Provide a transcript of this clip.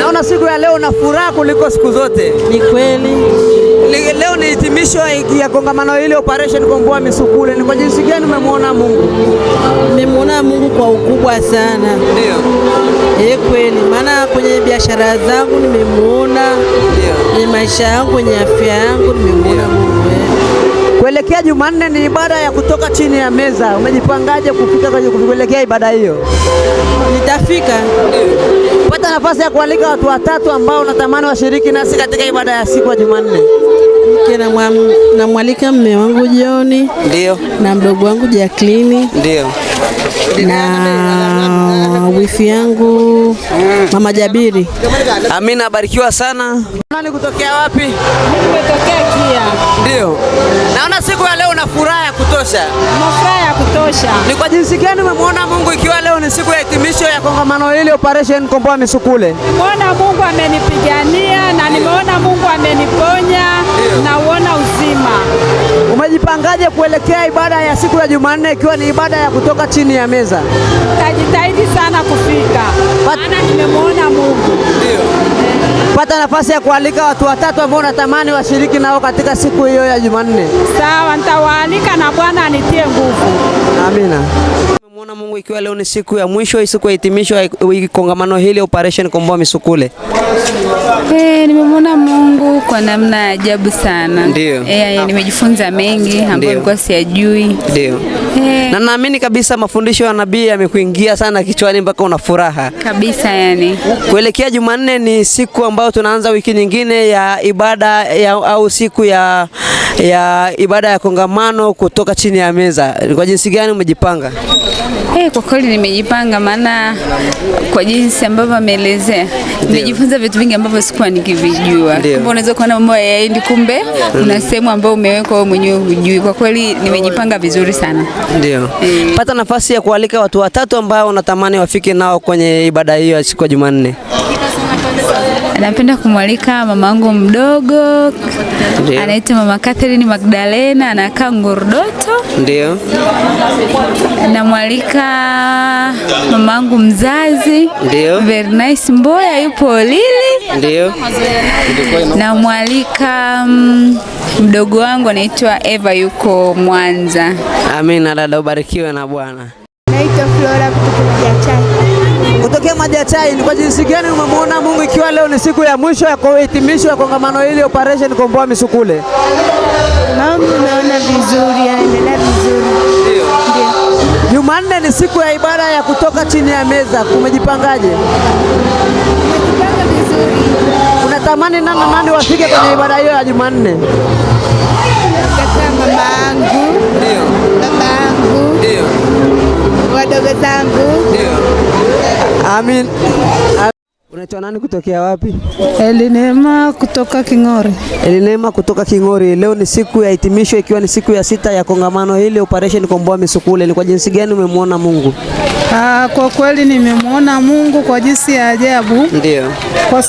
Naona siku ya leo na furaha kuliko siku zote. Ni kweli. Leo ni hitimisho ya kongamano hili Operation Komboa Misukule. Ni kwa jinsi gani umemwona Mungu? Nimemwona Mungu kwa ukubwa sana. Ndio. Kweli. Maana kwenye biashara zangu nimemwona. Ndio. Kwenye maisha yangu, kwenye afya yangu nimemwona Mungu. Kuelekea Jumanne ni ibada ya kutoka chini ya meza. Umejipangaje kufika kuelekea ibada hiyo? Nitafika. Pata nafasi ya kualika watu watatu ambao unatamani washiriki nasi katika ibada ya siku ya Jumanne. Namwalika mume wangu John. Ndio. Na mdogo wangu Jacqueline. Ndio. Na wifi yangu Mama Jabiri. Amina, barikiwa sana. Nani kutokea wapi? Nimetokea Kia. Ndio. Naona siku ya leo na furaha ya kutosha. Furaha ya kutosha. Ni kwa jinsi gani umemwona Mungu ikiwa leo ni siku ya hitimisho ya kongamano hili Operation Komboa Misukule? Nimeona Mungu amenipigania na nimeona Mungu ameniponya na uona uzima. Umejipangaje kuelekea ibada ya siku ya Jumanne ikiwa ni ibada ya kutoka chini ya meza? Tajitahidi sana kufika. Maana nimemwona Mungu. Ndio. Pata nafasi ya kualika watu watatu ambao unatamani washiriki nao katika siku hiyo ya Jumanne. Sawa, nitawaalika na Bwana anitie nguvu. Amina. Umemwona Mungu ikiwa leo ni siku ya mwisho, siku ya hitimisho ya kongamano hili Operation Komboa Misukule. Nimemwona Mungu kwa namna ya ajabu sana. Ndio. Nimejifunza mengi ambayo nilikuwa siyajui. Ndio. Na naamini kabisa mafundisho ya nabii yamekuingia sana kichwani mpaka una furaha. Kabisa yani. Kuelekea Jumanne ni siku ambayo tunaanza wiki nyingine ya ibada au siku ya ibada ya kongamano kutoka chini ya meza. Kwa jinsi gani umejipanga? Kwa kweli nimejipanga, maana kwa jinsi ambavyo ameelezea nimejifunza vitu vingi ambavyo sikuwa nikivijua. Kumbe unaweza kuona mambo yaendi, kumbe una sehemu ambayo umewekwa wewe mwenyewe hujui. Kwa kweli nimejipanga vizuri sana. Ndio. Pata nafasi ya kualika watu watatu ambao unatamani wafike nao kwenye ibada hiyo ya siku ya Jumanne. Napenda kumwalika mamangu mdogo. Anaitwa Mama Catherine Magdalena, anakaa Ngordoto. Ndio. Namwalika mamangu mzazi. Ndio. Very nice Mboya, yupo Lili. Ndio. Namwalika mdogo wangu anaitwa Eva, yuko Mwanza. Amina, dada ubarikiwe na Bwana. Naitwa Flora Kutokea Maji ya Chai. Ni kwa jinsi gani umemwona Mungu ikiwa leo ni siku ya mwisho ya hitimisho ya kongamano hili Operation Komboa Misukule? Mungu naona vizuri, anaendelea vizuri. Ndio. Jumanne ni siku ya ibada ya kutoka chini ya meza. Umejipangaje? Nimejipanga vizuri. Unatamani nani wafike kwenye ibada hiyo ya Jumanne? Kaka mama yangu. Ndio. Baba yangu. Ndio. Wadogo zangu. Ndio. Amin. Unaitwa nani kutokea wapi? Elinema kutoka King'ori. Elinema kutoka King'ori. Leo ni siku ya hitimisho ikiwa ni siku ya 6 ya kongamano hili Operation Komboa Misukule. Ni kwa jinsi gani umemwona Mungu? Kwa kweli nimemwona Mungu kwa jinsi ya ajabu. Ndio. Kwa